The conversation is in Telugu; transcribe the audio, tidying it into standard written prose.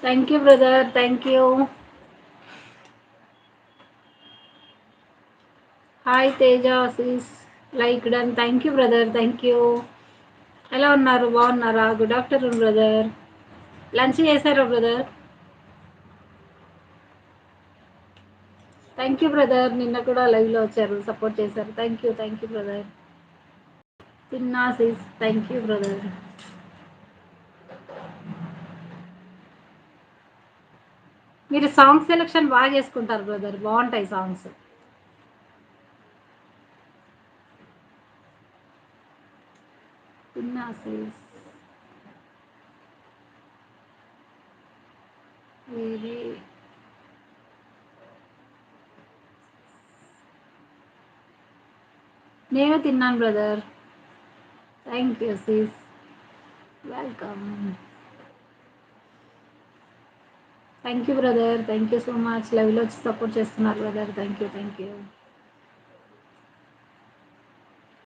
Thank you brother. Thank you. Hi Teja Aussies. Like done. Thank you brother. Thank you. ఎలా ఉన్నారు? బాగున్నారా? Good afternoon brother. లంచ్ చేశారా బ్రదర్? Thank you brother. నిన్న కూడా లైవ్లో వచ్చారు, సపోర్ట్ చేశారు. Thank you. Thank you brother. తిన్నా సీస్. Thank you brother. మీరు సాంగ్ సెలెక్షన్ బాగా చేసుకుంటారు బ్రదర్, బాగుంటాయి సాంగ్స్. తిన్నా సీస్. ఇది నేను తిన్నాను బ్రదర్. థ్యాంక్ యూ సీస్. Welcome. Thank you brother. Thank you so much. లైవ్లో వచ్చి సపోర్ట్ చేస్తున్నారు brother. Thank you. Thank you.